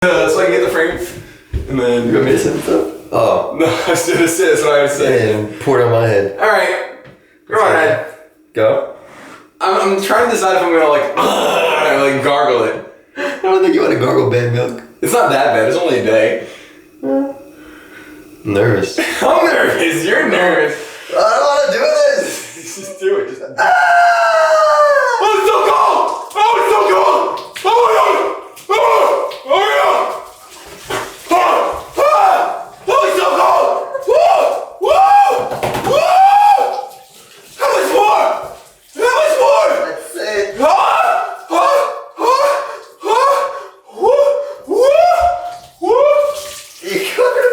So I can get the frame, and then... You want me to sit stuff? Oh. No, I was gonna sit, that's what I would say. And pour it on my head. Alright, go ahead. Go. I'm trying to decide if I'm gonna like gargle it. I don't think you want to gargle bad milk. It's not that bad, it's only a day. Nervous. I'm nervous, you're nervous. I don't want to do this. Just do it, just... Oh, it's so cold! Oh, it's so cold! Oh my god! Oh, oh my god! Oh, ah, oh, it's so cold! Whoa! Whoa! Whoa! How much more? How much more? That's it. Ah! Ah! Ah! Ah! Whoa! Whoa! Whoa! You covered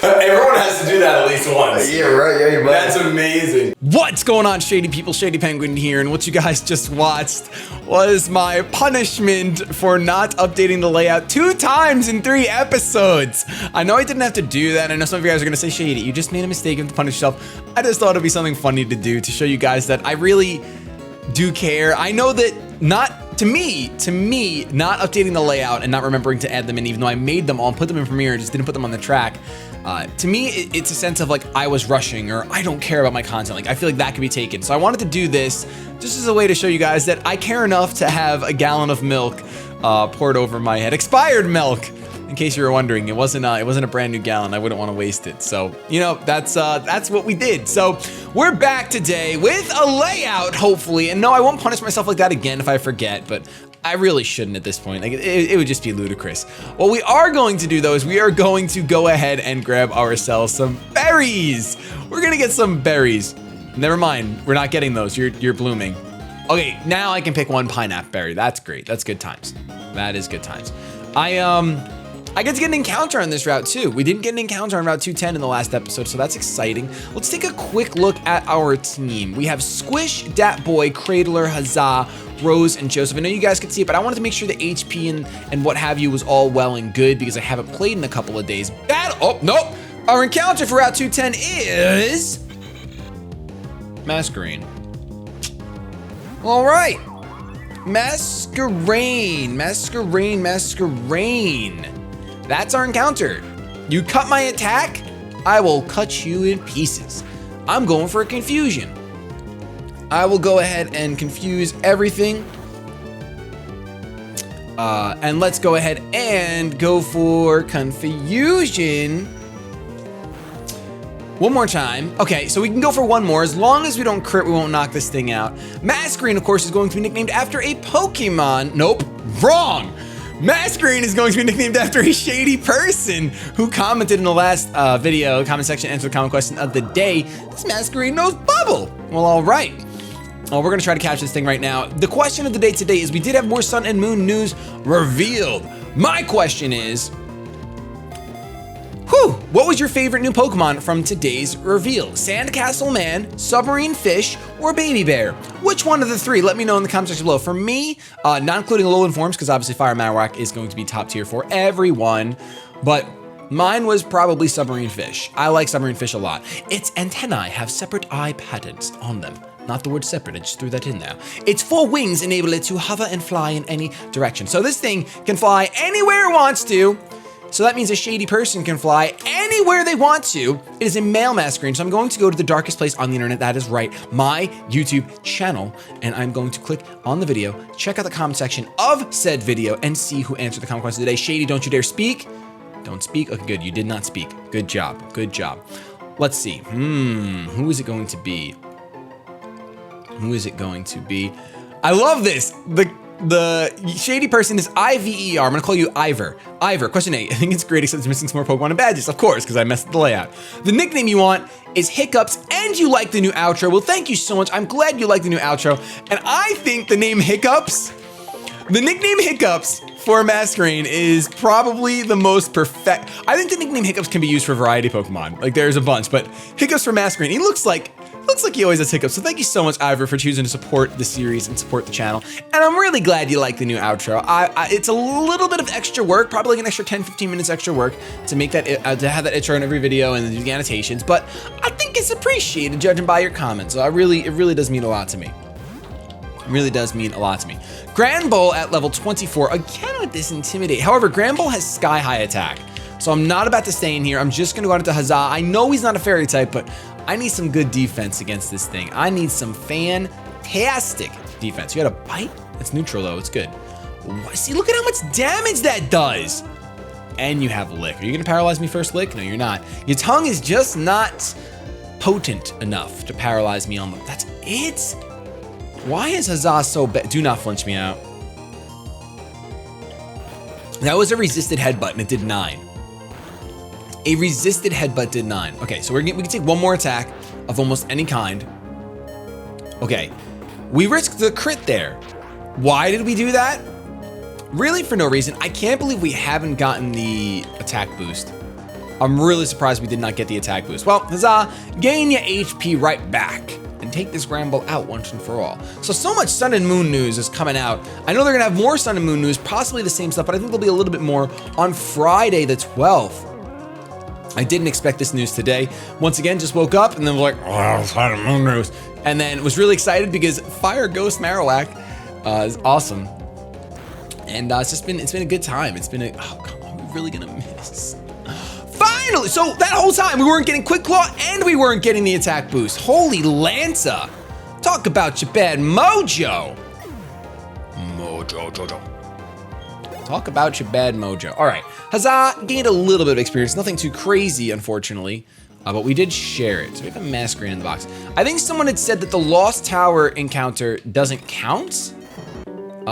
Everyone has to do that at least once. Yeah, right. Yeah, you might. That's amazing. What's going on, shady people? ShadyPenguinn here, and what you guys just watched was my punishment for not updating the layout 2 times in 3 episodes. I know I didn't have to do that. I know some of you guys are gonna say, Shady, you just made a mistake and punish yourself. I just thought it'd be something funny to do to show you guys that I really do care. I know that to me, not updating the layout and not remembering to add them in, even though I made them all and put them in Premiere, just didn't put them on the track. To me, it's a sense of like I was rushing or I don't care about my content. Like I feel like that could be taken. So I wanted to do this just as a way to show you guys that I care enough to have a gallon of milk poured over my head. Expired milk, in case you were wondering. It wasn't a brand new gallon. I wouldn't want to waste it. So, you know, that's what we did. So we're back today with a layout, hopefully. And no, I won't punish myself like that again if I forget, but I really shouldn't at this point. Like it would just be ludicrous. What we are going to do though is we are going to go ahead and grab ourselves some berries. We're gonna get some berries. Never mind, we're not getting those. You're blooming. Okay, now I can pick one pineapple berry. That's great. That's good times. That is good times. I get to get an encounter on this route too. We didn't get an encounter on Route 210 in the last episode, so that's exciting. Let's take a quick look at our team. We have Squish, Dat Boy, Cradler, Huzzah, Rose, and Joseph. I know you guys could see it, but I wanted to make sure the HP and what have you was all well and good because I haven't played in a couple of days. Oh, nope. Our encounter for Route 210 is Masquerain. All right. Masquerain. That's our encounter. You cut my attack, I will cut you in pieces. I'm going for a confusion. I will go ahead and confuse everything. And let's go ahead and go for confusion. One more time. Okay, so we can go for one more. As long as we don't crit, we won't knock this thing out. Masquerain, of course, is going to be nicknamed after a Pokemon. Nope, wrong. Masquerain is going to be nicknamed after a shady person who commented in the last video, comment section, answer the comment question of the day. This Masquerain knows Bubble. Well, all right. Well, we're gonna try to catch this thing right now. The question of the day today is we did have more Sun and Moon news revealed. My question is, what was your favorite new Pokemon from today's reveal? Sandcastle Man, Submarine Fish, or Baby Bear? Which one of the 3? Let me know in the comment section below. For me, not including Alolan forms, because obviously Fire Marowak is going to be top tier for everyone, but mine was probably Submarine Fish. I like Submarine Fish a lot. Its antennae have separate eye patterns on them. Not the word separate, I just threw that in there. Its 4 wings enable it to hover and fly in any direction. So this thing can fly anywhere it wants to. So that means a shady person can fly anywhere they want to. It is a male Masquerain, so I'm going to go to the darkest place on the internet. That is right, my YouTube channel. And I'm going to click on the video, check out the comment section of said video, and see who answered the comment question today. Shady, don't you dare speak. Don't speak. Okay, good, you did not speak. Good job, good job. Let's see, who is it going to be? Who is it going to be? I love this. The shady person is IVER. I'm gonna call you Ivor. Ivor, question 8. I think it's great except it's missing some more Pokemon and badges. Of course, because I messed up the layout. The nickname you want is Hiccups, and you like the new outro. Well, thank you so much. I'm glad you like the new outro. And I think the name Hiccups, the nickname Hiccups for Masquerain is probably the most perfect. I think the nickname Hiccups can be used for a variety of Pokemon. Like there's a bunch, but Hiccups for Masquerain, he looks like he always has hiccups. So thank you so much, Ivor, for choosing to support the series and support the channel. And I'm really glad you like the new outro. It's a little bit of extra work, probably like an extra 10-15 minutes extra work to make that, to have that intro in every video and do the annotations. But I think it's appreciated, judging by your comments. So it really does mean a lot to me. It really does mean a lot to me. Granbull at level 24, again with this Intimidate. However, Granbull has sky high attack. So I'm not about to stay in here. I'm just gonna go out into Huzzah. I know he's not a fairy type, but I need some good defense against this thing. I need some fantastic defense. You got a bite? It's neutral though, it's good. See, look at how much damage that does. And you have Lick. Are you gonna paralyze me first, Lick? No, you're not. Your tongue is just not potent enough to paralyze me on the, that's it? Why is Huzzah so bad? Do not flinch me out. That was a resisted headbutt and it did 9. A resisted headbutt did 9. Okay, so we can take one more attack of almost any kind. Okay, we risked the crit there. Why did we do that? Really for no reason. I can't believe we haven't gotten the attack boost. I'm really surprised we did not get the attack boost. Well, Huzzah, gain your HP right back and take this Granbull out once and for all. So much Sun and Moon news is coming out. I know they're gonna have more Sun and Moon news, possibly the same stuff, but I think there'll be a little bit more on Friday the 12th. I didn't expect this news today. Once again, just woke up and then was like, oh, Sun and Moon news. And then was really excited because Fire Ghost Marowak is awesome. And it's been a good time. It's been oh, come on, we're really gonna miss. Finally, so that whole time we weren't getting Quick Claw and we weren't getting the attack boost. Holy Lanza. Talk about your bad mojo. Talk about your bad mojo. All right, Huzzah gained a little bit of experience. Nothing too crazy, unfortunately, but we did share it. So we have a Masquerade in the box. I think someone had said that the Lost Tower encounter doesn't count,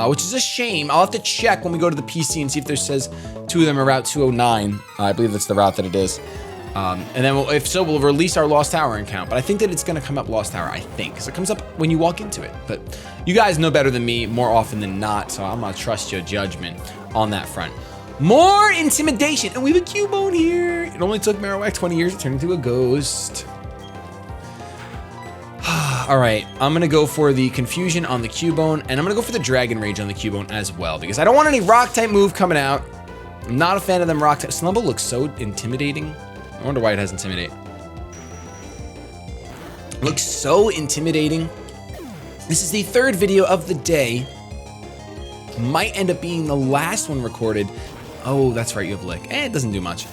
which is a shame. I'll have to check when we go to the PC and see if there says 2 of them are Route 209. I believe that's the route that it is. And then if so, we'll release our Lost Tower encounter. But I think that it's gonna come up Lost Tower, I think, because it comes up when you walk into it. But you guys know better than me more often than not, so I'm gonna trust your judgment on that front. More intimidation, and we have a Cubone here. It only took Marowak 20 years to turn into a ghost. All right, I'm gonna go for the Confusion on the Cubone, and I'm gonna go for the Dragon Rage on the Cubone as well, because I don't want any rock type move coming out. I'm not a fan of them rock type. Snubbull looks so intimidating. I wonder why it has Intimidate. It looks so intimidating. This is the 3rd video of the day. Might end up being the last one recorded. Oh, that's right, you have Lick. It doesn't do much.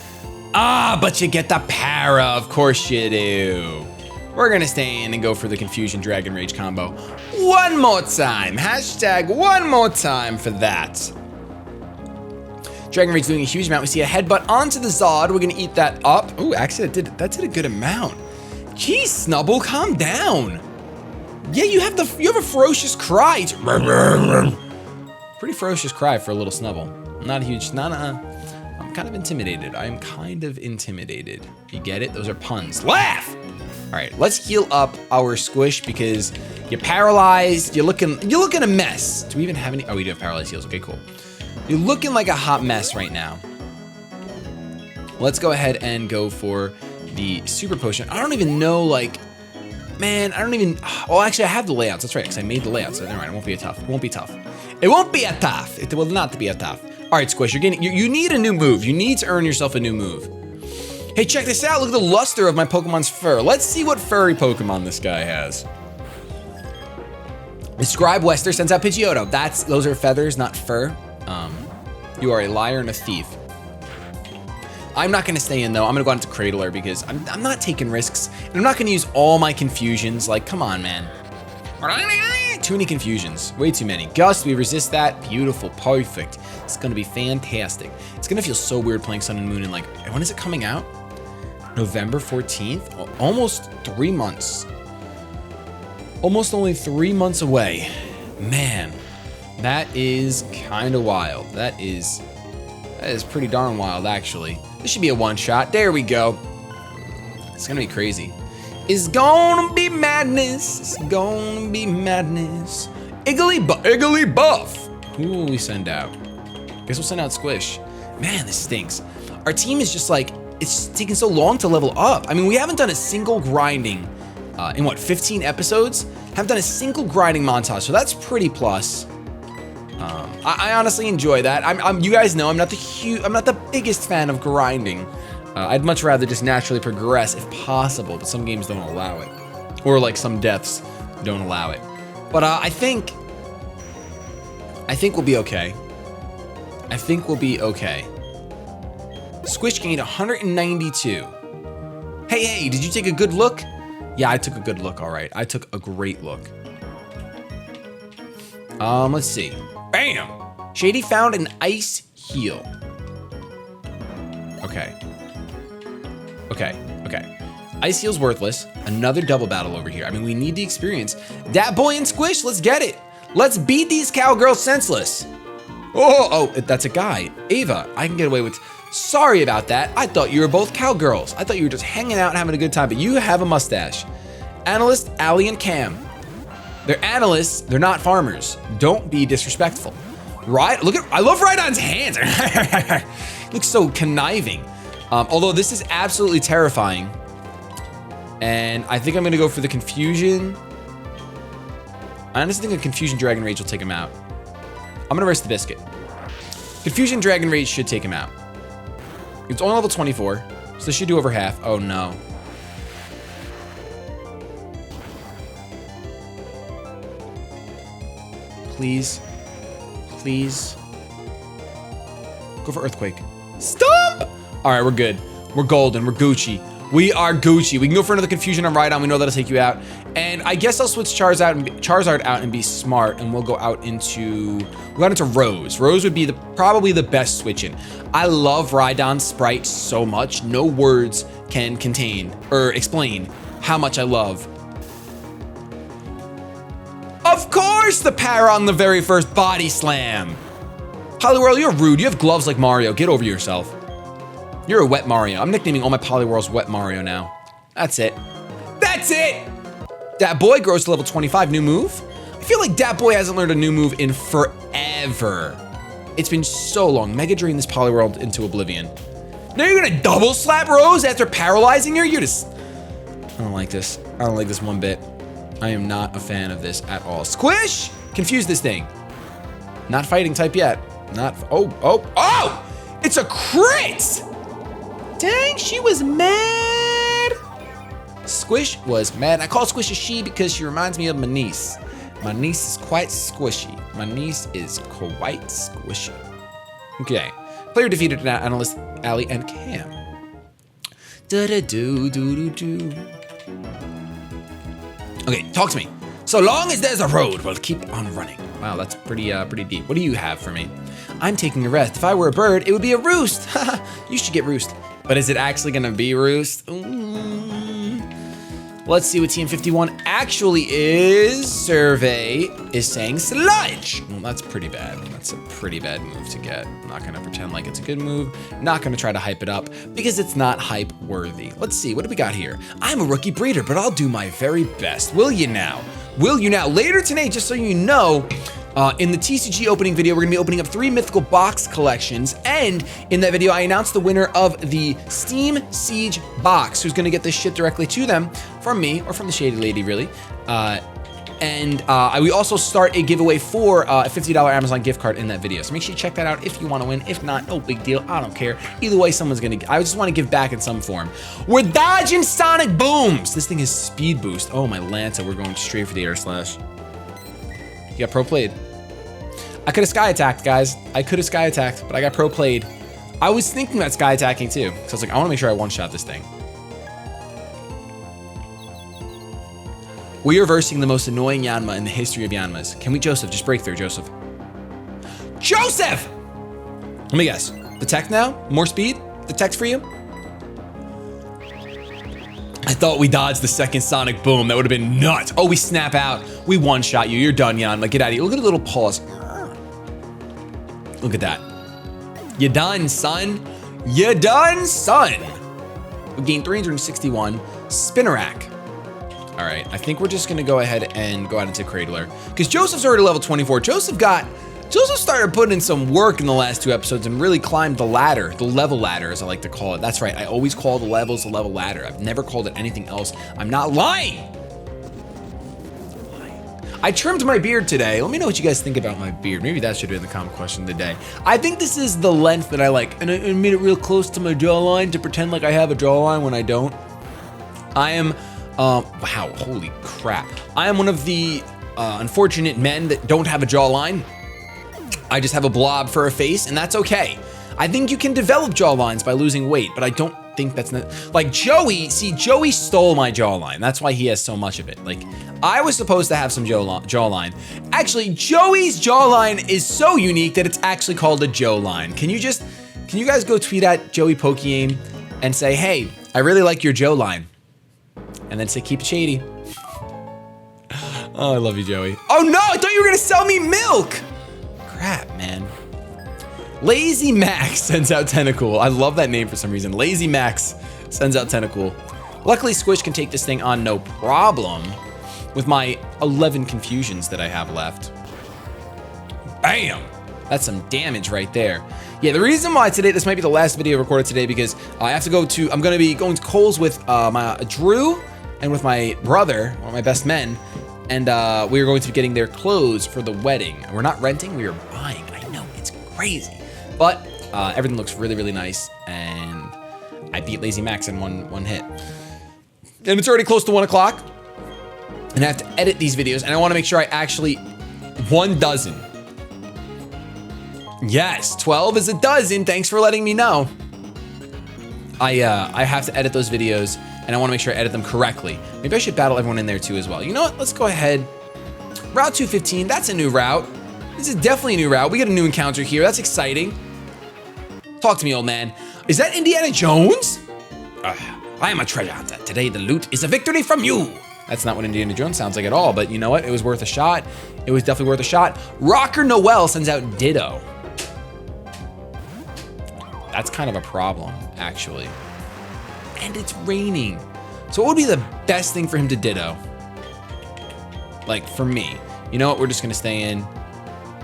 Ah, but you get the para, of course you do. We're gonna stay in and go for the Confusion Dragon Rage combo. One more time, hashtag one more time for that. Dragon Rage doing a huge amount. We see a headbutt onto the Zod. We're gonna eat that up. Ooh, actually that did a good amount. Jeez, Snubbull, calm down. Yeah, you have a ferocious cry. It's pretty ferocious cry for a little Snubbull. Not a huge, I'm kind of intimidated. I'm kind of intimidated. You get it? Those are puns. Laugh! All right, let's heal up our Squish because you're paralyzed. You're looking a mess. Do we even have any? Oh, we do have paralyzed heals. Okay, cool. You're looking like a hot mess right now. Let's go ahead and go for the Super Potion. I don't even know, like, man, I don't even, oh, actually I have the layouts. That's right, because I made the layouts. So never mind, it won't be a tough. It won't be tough. It won't be a tough. It will not be a tough. All right, Squish, you need a new move. You need to earn yourself a new move. Hey, check this out. Look at the luster of my Pokemon's fur. Let's see what furry Pokemon this guy has. The Scribe Wester sends out Pidgeotto. Those are feathers, not fur. You are a liar and a thief. I'm not gonna stay in though. I'm gonna go on to Cradler because I'm not taking risks. And I'm not gonna use all my confusions. Like, come on, man. Too many confusions, way too many. Gust, we resist that. Beautiful, perfect. It's gonna be fantastic. It's gonna feel so weird playing Sun and Moon in, like, when is it coming out? November 14th? Almost 3 months. Almost only 3 months away. Man, that is kind of wild. That is pretty darn wild, actually. This should be a one-shot. There we go. It's gonna be crazy. It's gonna be madness. It's gonna be madness. Iggly Buff. Who will we send out? Guess we'll send out Squish. Man, this stinks. Our team is just like, it's taking so long to level up. I mean, we haven't done a single grinding in what, 15 episodes? Haven't done a single grinding montage, so that's pretty plus. I honestly enjoy that. You guys know I'm not the biggest fan of grinding. I'd much rather just naturally progress if possible, but some games don't allow it. Or like some deaths don't allow it. But I think I think we'll be okay. I think we'll be okay. Squish gained 192. Hey, did you take a good look? Yeah, I took a good look, all right. I took a great look. Let's see. Bam! Shady found an ice heal. Okay. Ice heal's worthless. Another double battle over here. I mean, we need the experience. Dat boy and Squish, let's get it. Let's beat these cowgirls senseless. Oh, that's a guy. Ava, I can get away with... Sorry about that. I thought you were both cowgirls. I thought you were just hanging out and having a good time, but you have a mustache. Analyst, Allie, and Cam. They're analysts, they're not farmers. Don't be disrespectful. Right? Look at... I love Rhydon's hands. Looks so conniving. Although this is absolutely terrifying. And I think I'm gonna go for the confusion. I honestly think a confusion Dragon Rage will take him out. I'm gonna risk the biscuit. Confusion Dragon Rage should take him out. It's only level 24, so this should do over half. Oh no. Please. Go for Earthquake. Stop! All right, we're good. We're golden, we're Gucci. We are Gucci. We can go for another confusion on Rhydon. We know that'll take you out. And I guess I'll switch Charizard out and be smart, and we'll go out into Rose. Rose would be probably the best switch in. I love Rhydon's sprite so much. No words can contain or explain how much I love. Of course, the power on the very first body slam. Poliwhirl, you're rude. You have gloves like Mario. Get over yourself. You're a wet Mario. I'm nicknaming all my Poliwhirls Wet Mario now. That's it. That's it! Dat Boy grows to level 25, new move. I feel like Dat Boy hasn't learned a new move in forever. It's been so long. Mega Drain this Poliwhirl into oblivion. Now you're gonna double slap Rose after paralyzing her? You're just... I don't like this. I don't like this one bit. I am not a fan of this at all. Squish! Confuse this thing. Not fighting type yet. Oh! It's a crit! Dang, she was mad. Squish was mad. I call Squish a she because she reminds me of my niece. My niece is quite squishy. Okay. Player defeated analyst Allie and Cam. Okay, talk to me. So long as there's a road, we'll keep on running. Wow, that's pretty deep. What do you have for me? I'm taking a rest. If I were a bird, it would be a roost. You should get roost. But is it actually gonna be roost? Let's see what Team 51 actually is. Survey is saying sludge. Well, that's pretty bad. That's a pretty bad move to get. I'm not gonna pretend like it's a good move. Not gonna try to hype it up because it's not hype worthy. Let's see, what do we got here? I'm a rookie breeder, but I'll do my very best. Will you now? Will you now? Later tonight, just so you know, in the TCG opening video, we're gonna be opening up 3 mythical box collections. And in that video, I announced the winner of the Steam Siege box, who's gonna get this shit directly to them from me, or from the Shady Lady, really. We also start a giveaway for a $50 Amazon gift card in that video. So make sure you check that out if you wanna win. If not, no big deal, I don't care. Either way, someone's gonna, I just wanna give back in some form. We're dodging Sonic Booms. This thing is speed boost. Oh, my Lanta, we're going straight for the air slash. You got pro played. I could have sky attacked, guys. I could have sky attacked, but I got pro played. I was thinking about sky attacking too. So I was like, I wanna make sure I one-shot this thing. We are versing the most annoying Yanma in the history of Yanmas. Can we, Joseph, just break through, Joseph? Joseph! Let me guess, the tech now? More speed? The tech's for you? I thought we dodged the second Sonic Boom. That would have been nuts. Oh, we snap out. We one-shot you. You're done, Yanma. Get out of here. Look at the little paws. Look at that. You done, son. You done, son. We gained 361. Spinnerack. All right, I think we're just gonna go ahead and go out into Cradler. Because Joseph's already level 24. Joseph started putting in some work in the last 2 episodes and really climbed the ladder, the level ladder, as I like to call it. That's right, I always call the levels the level ladder. I've never called it anything else. I'm not lying. I trimmed my beard today. Let me know what you guys think about my beard. Maybe that should be the comment question of the day. I think this is the length that I like, and I made it real close to my jawline to pretend like I have a jawline when I don't. I am, wow, holy crap. I am one of the unfortunate men that don't have a jawline. I just have a blob for a face, and that's okay. I think you can develop jawlines by losing weight, but I don't think that's not, like Joey. See, Joey stole my jawline. That's why he has so much of it. Like, I was supposed to have some jawline. Actually, Joey's jawline is so unique that it's actually called a Joe line. Can you guys go tweet at Joey Pokieaim and say, hey, I really like your Joe line, and then say keep it shady. Oh, I love you, Joey. Oh no, I thought you were gonna sell me milk. Crap, man. Lazy Max sends out Tentacool. I love that name for some reason. Lazy Max sends out Tentacool. Luckily, Squish can take this thing on no problem with my 11 confusions that I have left. Bam! That's some damage right there. Yeah, the reason why this might be the last video recorded today because I have to I'm gonna be going to Kohl's with my Drew and with my brother, one of my best men, and we are going to be getting their clothes for the wedding. We're not renting, we are buying. I know, it's crazy. But everything looks really, really nice, and I beat Lazy Max in one hit. And it's already close to 1 o'clock, and I have to edit these videos, and I want to make sure I actually 1 dozen. Yes, 12 is a dozen. Thanks for letting me know. I have to edit those videos, and I want to make sure I edit them correctly. Maybe I should battle everyone in there too as well. You know what? Let's go ahead. Route 215. That's a new route. This is definitely a new route. We get a new encounter here. That's exciting. Talk to me, old man. Is that Indiana Jones? I am a treasure hunter. Today, the loot is a victory from you. That's not what Indiana Jones sounds like at all, but you know what? It was worth a shot. It was definitely worth a shot. Rocker Noel sends out Ditto. That's kind of a problem, actually. And it's raining. So what would be the best thing for him to Ditto? Like, for me. You know what? We're just going to stay in.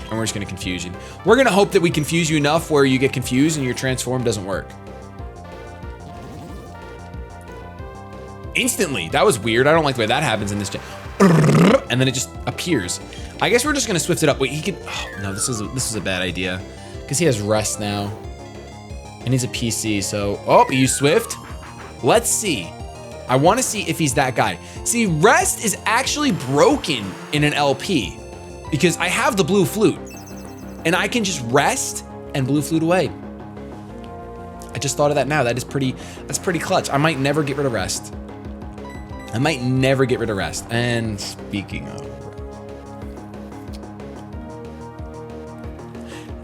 And we're just gonna confuse you. We're gonna hope that we confuse you enough where you get confused and your transform doesn't work. Instantly, that was weird. I don't like the way that happens in this. And then it just appears. I guess we're just gonna swift it up. Wait, he could, oh no, this is a bad idea. Because he has rest now. And he's a PC, so, oh, you swift? Let's see. I wanna see if he's that guy. See, rest is actually broken in an LP. Because I have the blue flute, and I can just rest and blue flute away. I just thought of that now. That's pretty clutch. I might never get rid of rest. And speaking of,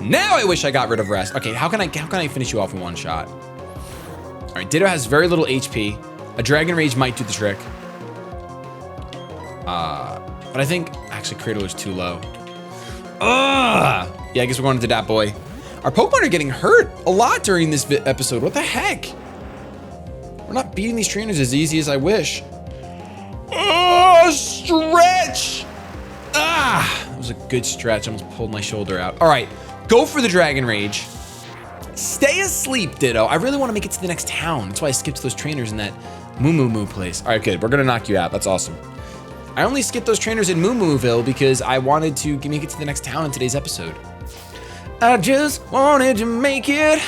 now I wish I got rid of rest. Okay, how can I finish you off in 1 shot? All right, Ditto has very little HP. A Dragon Rage might do the trick. But I think, actually, Cradle is too low. Yeah, I guess we're going to that boy. Our Pokemon are getting hurt a lot during this episode. What the heck? We're not beating these trainers as easy as I wish. Stretch! That was a good stretch. I almost pulled my shoulder out. All right, go for the Dragon Rage. Stay asleep, Ditto. I really want to make it to the next town. That's why I skipped those trainers in that Moo place. All right, good. We're going to knock you out. That's awesome. I only skipped those trainers in Moo because I wanted to make it to the next town in today's episode. I just wanted to make it.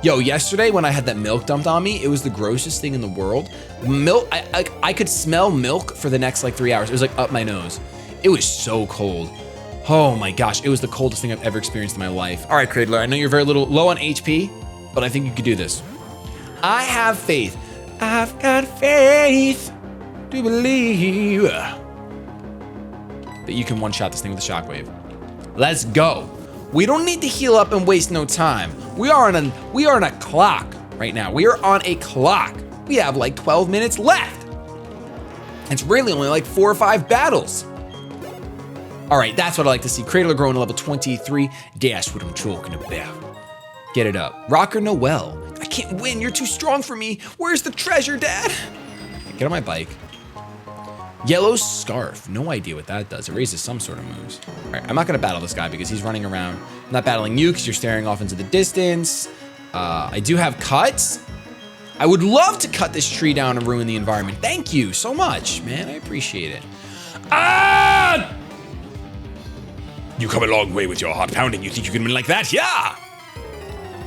Yo, yesterday when I had that milk dumped on me, it was the grossest thing in the world. Milk, I could smell milk for the next like 3 hours. It was like up my nose. It was so cold. Oh my gosh, it was the coldest thing I've ever experienced in my life. All right, Cradler, I know you're very low on HP, but I think you could do this. I have faith. I've got faith to believe that you can one-shot this thing with a shockwave. Let's go. We don't need to heal up and waste no time. We are on a clock right now. We are on a clock. We have like 12 minutes left. It's really only like 4 or 5 battles. All right, that's what I like to see. Cradler growing to level 23. That's what I'm talking about. Get it up. Rocker Noel. I can't win. You're too strong for me. Where's the treasure, Dad? Get on my bike. Yellow Scarf. No idea what that does. It raises some sort of moves. All right, I'm not going to battle this guy because he's running around. I'm not battling you because you're staring off into the distance. I do have cuts. I would love to cut this tree down and ruin the environment. Thank you so much, man. I appreciate it. Ah! You come a long way with your heart pounding. You think you can win like that? Yeah!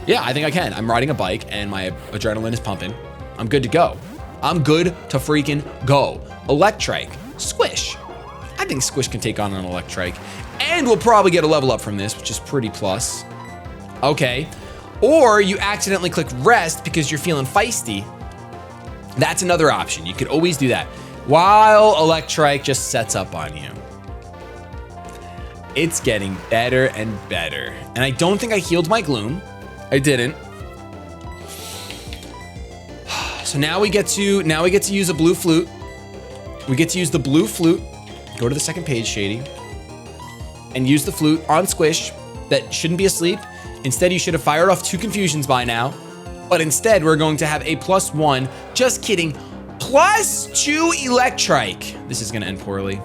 Yeah, I think I can. I'm riding a bike and my adrenaline is pumping. I'm good to go. I'm good to freaking go. Electrike. Squish. I think Squish can take on an Electrike. And we'll probably get a level up from this, which is pretty plus. Okay. Or you accidentally click rest because you're feeling feisty. That's another option. You could always do that while Electrike just sets up on you. It's getting better and better. And I don't think I healed my Gloom. I didn't. So now we get to use a blue flute. We get to use the blue flute. Go to the second page, Shady. And use the flute on Squish that shouldn't be asleep. Instead, you should have fired off 2 confusions by now. But instead, we're going to have a +1. Just kidding. +2 Electrike. This is gonna end poorly.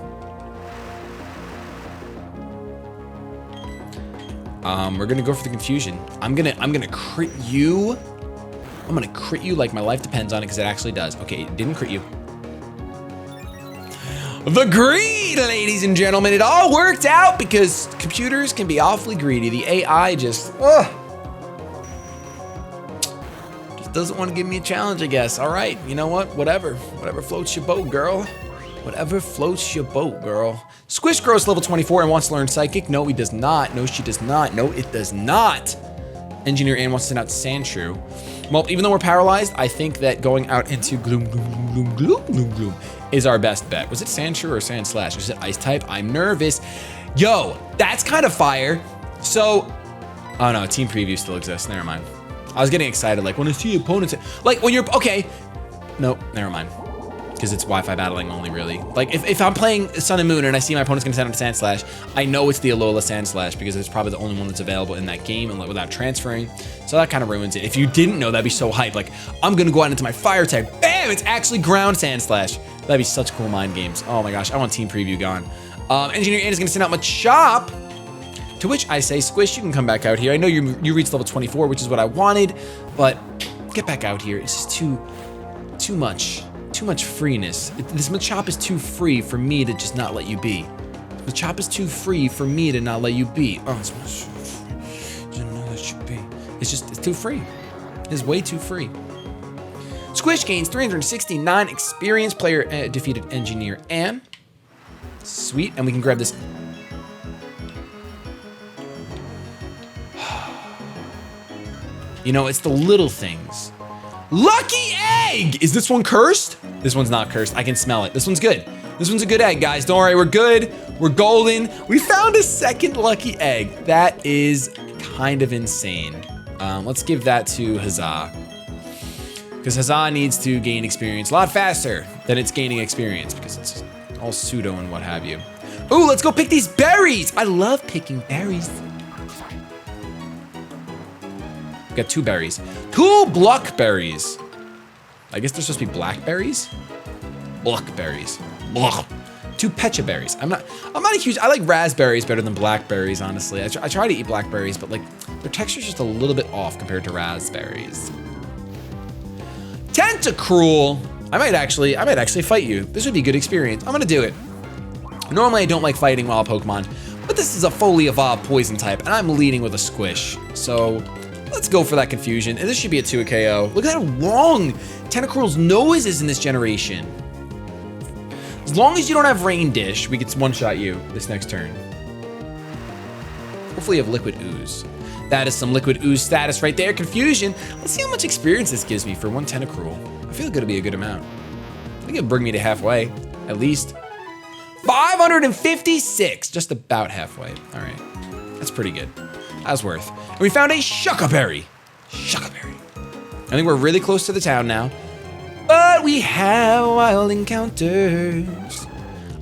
We're gonna go for the confusion. I'm gonna crit you. I'm gonna crit you like my life depends on it, because it actually does. Okay, it didn't crit you. The greed, ladies and gentlemen. It all worked out because computers can be awfully greedy. The AI just doesn't want to give me a challenge, I guess. All right, you know what? Whatever floats your boat, girl. Whatever floats your boat, girl. Squish grows level 24 and wants to learn Psychic. No, he does not. No, she does not. No, it does not. Engineer Ann wants to send out Sandshrew. Well, even though we're paralyzed, I think that going out into Gloom is our best bet. Was it Sandshrew or Sandslash? Was it Ice type? I'm nervous. Yo, that's kind of fire. So, oh no, Team Preview still exists. Never mind. I was getting excited, like when I see opponents, like when you're, okay. Nope, never mind. Because it's Wi-Fi battling only, really. Like if I'm playing Sun and Moon and I see my opponent's gonna send out Sandslash, I know it's the Alola Sandslash because it's probably the only one that's available in that game and without transferring. So that kind of ruins it. If you didn't know, that'd be so hype. Like, I'm gonna go out into my fire type. Bam, it's actually ground Sandslash. That'd be such cool mind games. Oh my gosh, I want Team Preview gone. Engineer Ann is gonna send out Machop. To which I say, Squish, you can come back out here. I know you reached level 24, which is what I wanted, but get back out here. It's just too much freeness. This Machop is too free for me to just not let you be. Machop is too free for me to not let you be. Oh, it's so free. You know that should be. It's too free. It's way too free. Squish gains 369 experience. Player defeated Engineer Ann. Sweet, and we can grab this. You know, it's the little things. Lucky egg! Is this one cursed? This one's not cursed. I can smell it. This one's good. This one's a good egg, guys. Don't worry, we're good. We're golden. We found a second lucky egg. That is kind of insane. Let's give that to Huzzah. Because Huzzah needs to gain experience a lot faster than it's gaining experience because it's all pseudo and what have you. Ooh, let's go pick these berries. I love picking berries. Got 2 berries. 2 Bluckberries. I guess they're supposed to be blackberries? Bluckberries. Bluck. 2 Pecha berries. I'm not a huge, I like raspberries better than blackberries, honestly. I try to eat blackberries, but like their texture's just a little bit off compared to raspberries. Tentacruel. I might actually fight you. This would be a good experience. I'm gonna do it. Normally I don't like fighting wild Pokemon, but this is a fully evolved poison type and I'm leading with a Squish. So let's go for that confusion. And this should be a 2 KO. Look at how long Tentacruel's nose is in this generation. As long as you don't have Rain Dish, we can one-shot you this next turn. Hopefully you have Liquid Ooze. That is some Liquid Ooze status right there. Confusion. Let's see how much experience this gives me for 1 Tentacruel. I feel like it'll be a good amount. I think it'll bring me to halfway, at least. 556, just about halfway. All right, that's pretty good. That's worth. And we found a Shuckaberry. Shuckaberry. I think we're really close to the town now. But we have wild encounters.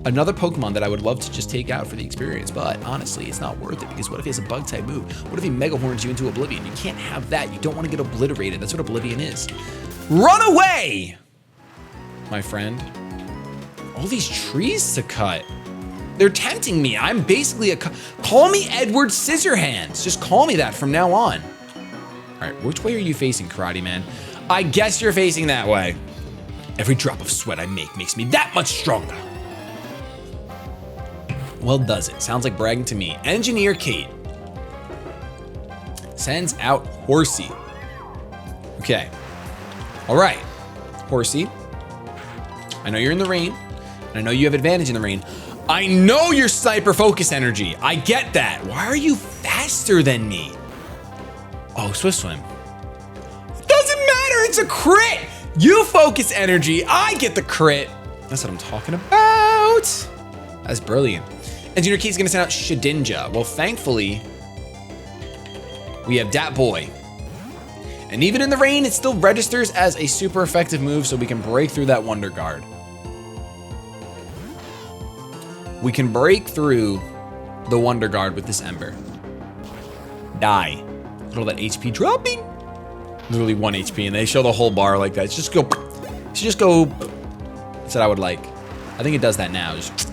Another Pokemon that I would love to just take out for the experience, but honestly, it's not worth it because what if he has a bug type move? What if he Mega Horns you into Oblivion? You can't have that. You don't want to get obliterated. That's what Oblivion is. Run away, my friend. All these trees to cut. They're tempting me. I'm basically call me Edward Scissorhands. Just call me that from now on. All right, which way are you facing, Karate Man? I guess you're facing that way. Every drop of sweat I make makes me that much stronger. Well, does it? Sounds like bragging to me. Engineer Kate sends out Horsey. Okay. All right, Horsey. I know you're in the rain, and I know you have advantage in the rain. I know you're sniper focus energy. I get that. Why are you faster than me? Oh, Swift Swim. Doesn't matter. It's a crit. You focus energy. I get the crit. That's what I'm talking about. That's brilliant. Engineer Key's gonna send out Shedinja. Well, thankfully, we have Dat Boy. And even in the rain, it still registers as a super effective move, so we can break through that Wonder Guard. We can break through the Wonder Guard with this Ember. Die. Look at all that HP dropping. Literally 1 HP, and they show the whole bar like that. It's just go. It's just go. That's what I would like. I think it does that now. Just.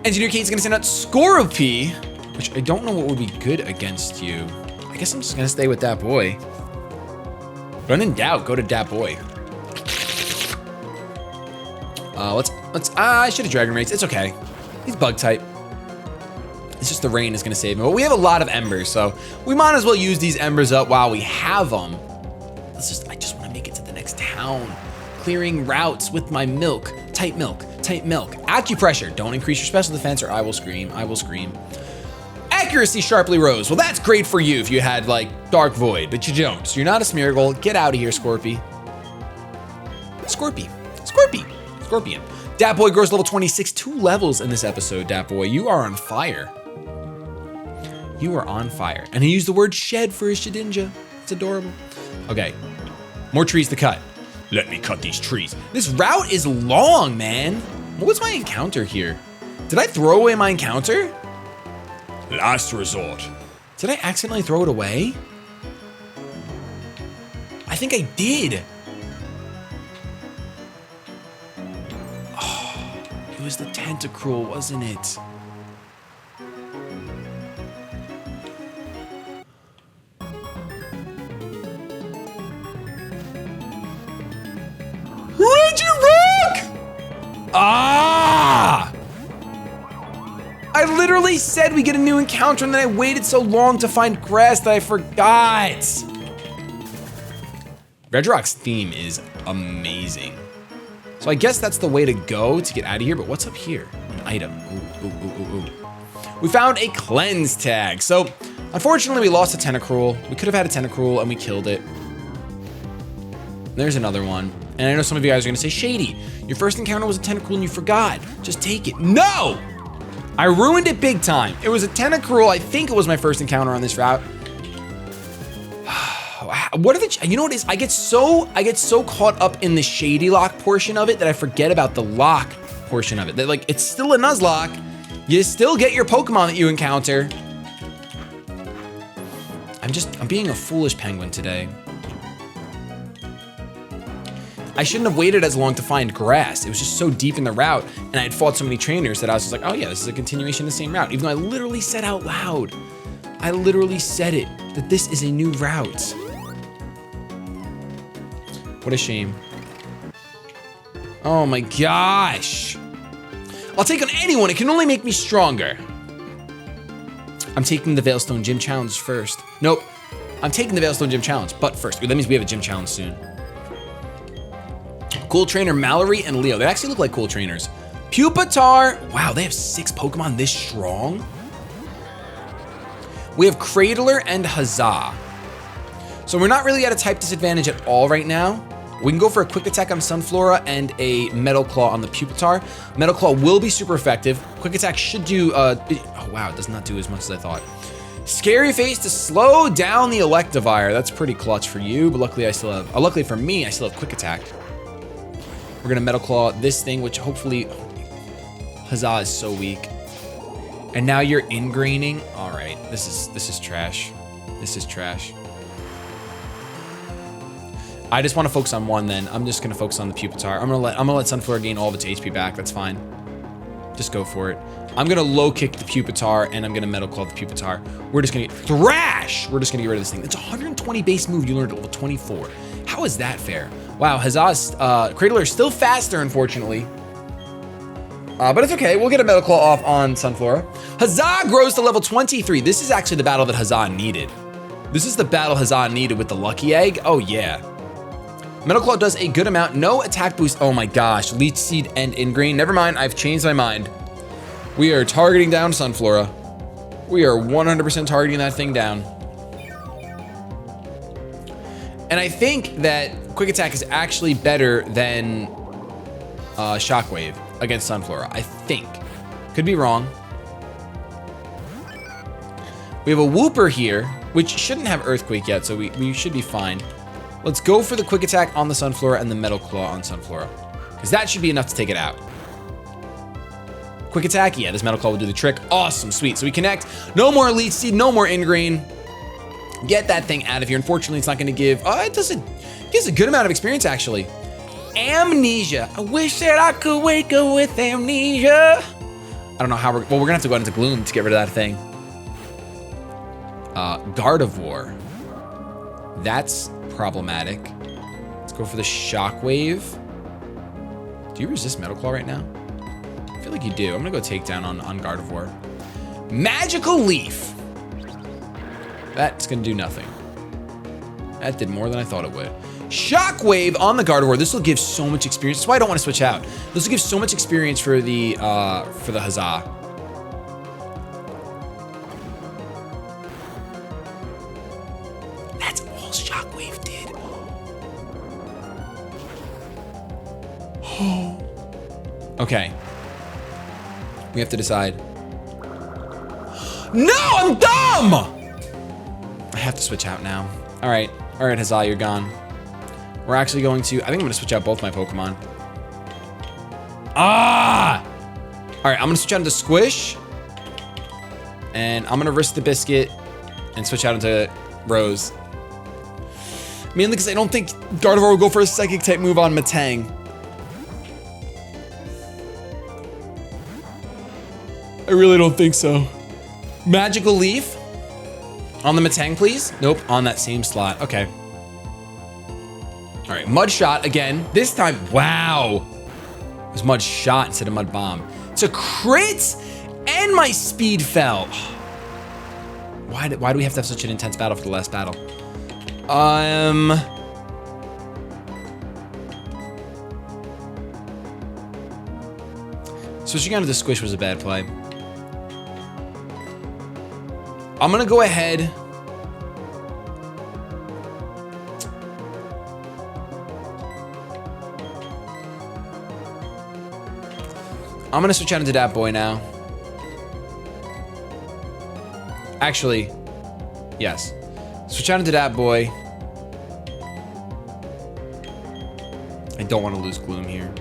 Engineer Kate's gonna send out Scorpy, which I don't know what would be good against you. I guess I'm just gonna stay with Dat Boy. When in doubt, go to Dat Boy. I should have Dragon Raids. It's okay. He's bug type. It's just the rain is gonna save him. But we have a lot of embers, so we might as well use these embers up while we have them. I just wanna make it to the next town. Clearing routes with my milk. Type milk. Type milk. Acupressure. Don't increase your special defense or I will scream. I will scream. Accuracy sharply rose. Well, that's great for you if you had like Dark Void, but you don't. So you're not a Smeargle. Get out of here, Scorpy. Scorpion. Dat Boy grows level 26, 2 levels in this episode, Dat Boy. You are on fire. You are on fire. And he used the word shed for his Shedinja. It's adorable. Okay, more trees to cut. Let me cut these trees. This route is long, man. What was my encounter here? Did I throw away my encounter? Last resort. Did I accidentally throw it away? I think I did. Oh, it was the Tentacruel, wasn't it? Regirock! Ah! I literally said we get a new encounter and then I waited so long to find grass that I forgot. Regirock's theme is amazing. So I guess that's the way to go to get out of here, but what's up here? An item. Ooh. We found a cleanse tag. So unfortunately we lost a Tentacruel. We could have had a Tentacruel and we killed it. There's another one. And I know some of you guys are gonna say, Shady, your first encounter was a Tentacruel and you forgot. Just take it. No! I ruined it big time. It was a Tentacruel. I think it was my first encounter on this route. What are the, you know what it is? I get so caught up in the Shadylocke portion of it that I forget about the lock portion of it. That like, it's still a Nuzlocke. You still get your Pokemon that you encounter. I'm being a foolish penguin today. I shouldn't have waited as long to find grass. It was just so deep in the route, and I had fought so many trainers that I was just like, oh yeah, this is a continuation of the same route, even though I literally said out loud, I literally said it, that this is a new route. What a shame. Oh my gosh. I'll take on anyone, it can only make me stronger. I'm taking the Veilstone Gym Challenge first. Nope, I'm taking the Veilstone Gym Challenge, but first. That means we have a gym challenge soon. Cool Trainer Mallory and Leo. They actually look like cool trainers. Pupitar. Wow, they have 6 Pokemon this strong. We have Cradler and Huzzah. So we're not really at a type disadvantage at all right now. We can go for a quick attack on Sunflora and a Metal Claw on the Pupitar. Metal Claw will be super effective. Quick attack should do, oh wow, it does not do as much as I thought. Scary Face to slow down the Electivire. That's pretty clutch for you, but luckily luckily for me, I still have quick attack. We're gonna Metal Claw this thing, which hopefully, Huzzah is so weak. And now you're ingraining. All right, this is trash. This is trash. I just want to focus on one. Then I'm just gonna focus on the Pupitar. I'm gonna let Sunflora gain all of its HP back. That's fine. Just go for it. I'm gonna low kick the Pupitar and I'm gonna Metal Claw the Pupitar. We're just gonna thrash. We're just gonna get rid of this thing. It's 120 base move you learned at level 24. How is that fair? Wow, Huzzah's Cradler is still faster, unfortunately. But it's okay, we'll get a Metal Claw off on Sunflora. Huzzah grows to level 23. This is actually the battle that Huzzah needed. This is the battle Huzzah needed with the Lucky Egg. Oh yeah. Metal Claw does a good amount. No attack boost. Oh my gosh. Leech Seed and Ingrain. Never mind. I've changed my mind. We are targeting down Sunflora. We are 100% targeting that thing down. And I think that Quick Attack is actually better than Shockwave against Sunflora. I think. Could be wrong. We have a Wooper here, which shouldn't have Earthquake yet, so we should be fine. Let's go for the Quick Attack on the Sunflora and the Metal Claw on Sunflora, because that should be enough to take it out. Quick Attack, yeah, this Metal Claw will do the trick. Awesome, sweet. So we connect. No more Leech Seed, no more Ingrain. Get that thing out of here. Unfortunately, it's not going to give... it gives a good amount of experience, actually. Amnesia. I wish that I could wake up with amnesia. I don't know how we're going to have to go into Gloom to get rid of that thing. Gardevoir. That's problematic. Let's go for the Shockwave. Do you resist Metal Claw right now? I feel like you do. I'm gonna go Takedown on Gardevoir. Magical Leaf. That's gonna do nothing. That did more than I thought it would. Shockwave on the Gardevoir. This will give so much experience. That's why I don't want to switch out. This will give so much experience for the Huzzah. That's all Shockwave did. Okay. We have to decide. No, I'm dumb! I have to switch out now. All right, Huzzah, you're gone. We're actually going to, I think I'm gonna switch out both my Pokemon. All right, I'm gonna switch out into Squish. And I'm gonna risk the Biscuit and switch out into Rose. Mainly because I don't think Gardevoir will go for a Psychic type move on Metang. I really don't think so. Magical Leaf on the Metang, please. Nope, on that same slot. Okay. All right, Mud Shot again. This time, wow. It was Mud Shot instead of Mud Bomb. It's a crit, and my speed fell. Why do we have to have such an intense battle for the last battle? Switching out to the Squish was a bad play. I'm gonna go ahead. I'm gonna switch out into that boy now. Actually, yes. Switch out into that boy. I don't want to lose Gloom here.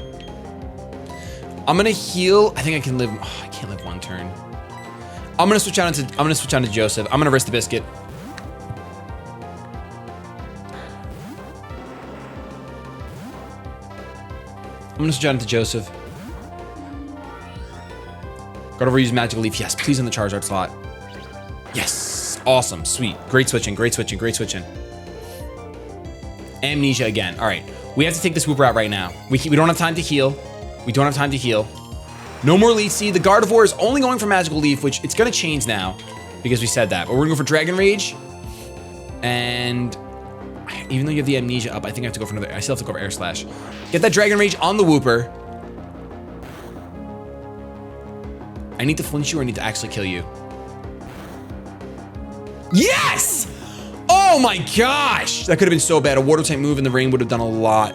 I'm gonna heal. I think I can live. Oh, I can't live one turn. I'm gonna switch out into Joseph. I'm gonna risk the Biscuit. I'm gonna switch out into Joseph. Gotta reuse Magical Leaf. Yes, please in the Charizard slot. Yes, awesome, sweet. Great switching, great switching, great switching. Amnesia again. All right, we have to take this Wooper out right now. We don't have time to heal. We don't have time to heal. No more Leech Seed. The Gardevoir is only going for Magical Leaf, which it's gonna change now because we said that. But we're gonna go for Dragon Rage. And even though you have the Amnesia up, I think I have to go for another. I still have to go for Air Slash. Get that Dragon Rage on the Wooper. I need to flinch you or I need to actually kill you. Yes! Oh my gosh! That could have been so bad. A Water type move in the rain would have done a lot.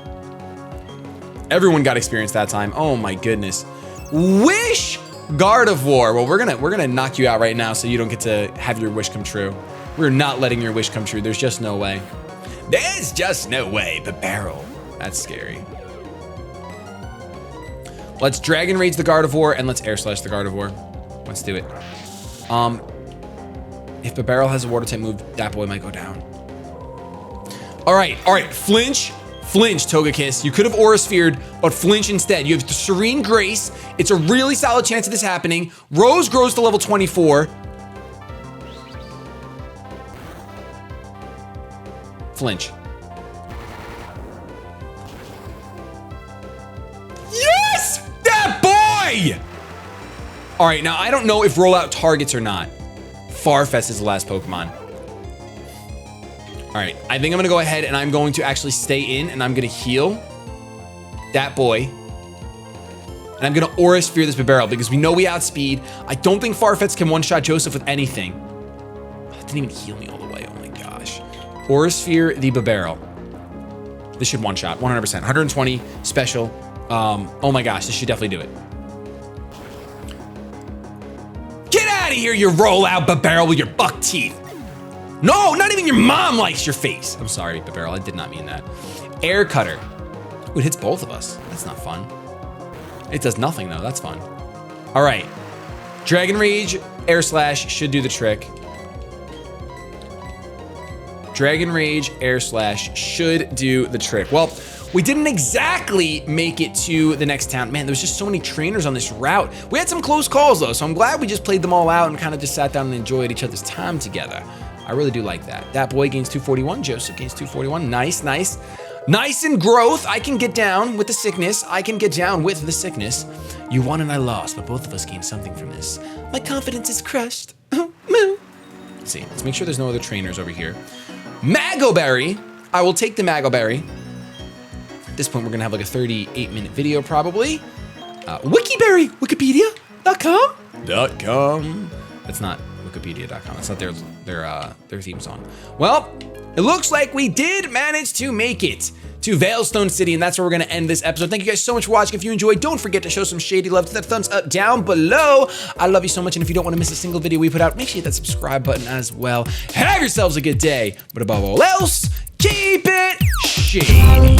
Everyone got experience that time. Oh my goodness. Wish Gardevoir. Well, we're gonna knock you out right now so you don't get to have your wish come true. We're not letting your wish come true. There's just no way. There's just no way. But Barrel. That's scary. Let's Dragon Rage the Gardevoir and let's Air Slash the Gardevoir. Let's do it. If the Barrel has a Water type move, that boy might go down. All right, flinch, Togekiss. You could have Aura Sphered, but flinch instead. You have the Serene Grace. It's a really solid chance of this happening. Rose grows to level 24. Flinch. Yes! That boy! All right, now I don't know if rollout targets or not. Farfetch'd is the last Pokemon. All right, I think I'm gonna go ahead and I'm going to actually stay in and I'm gonna heal that boy. And I'm gonna Aura Sphere this Bibarel because we know we outspeed. I don't think Farfetch'd can one-shot Joseph with anything. That didn't even heal me all the way, oh my gosh. Aura Sphere the Bibarel. This should one-shot, 100%. 120, special. Oh my gosh, this should definitely do it. Get out of here, you roll-out Bibarel with your buck teeth. No, not even your mom likes your face. I'm sorry, Bibarel, I did not mean that. Air Cutter. Ooh, it hits both of us. That's not fun. It does nothing though, that's fun. All right, Dragon Rage, Air Slash should do the trick. Dragon Rage, Air Slash should do the trick. Well, we didn't exactly make it to the next town. Man, there's just so many trainers on this route. We had some close calls though, so I'm glad we just played them all out and kind of just sat down and enjoyed each other's time together. I really do like that. That boy gains 241, Joseph gains 241. Nice, nice. Nice and growth. I can get down with the sickness. I can get down with the sickness. You won and I lost, but both of us gained something from this. My confidence is crushed. Let's see, let's make sure there's no other trainers over here. Magoberry. I will take the Magoberry. At this point, we're gonna have like a 38-minute video probably. Wikiberry, Wikipedia.com. That's not Wikipedia.com. That's not their theme song. Well, it looks like we did manage to make it to Veilstone City, and that's where we're gonna end this episode. Thank you guys so much for watching. If you enjoyed, don't forget to show some shady love to that thumbs up down below. I love you so much, and if you don't want to miss a single video we put out, make sure you hit that subscribe button as well. Have yourselves a good day, but above all else, keep it shady.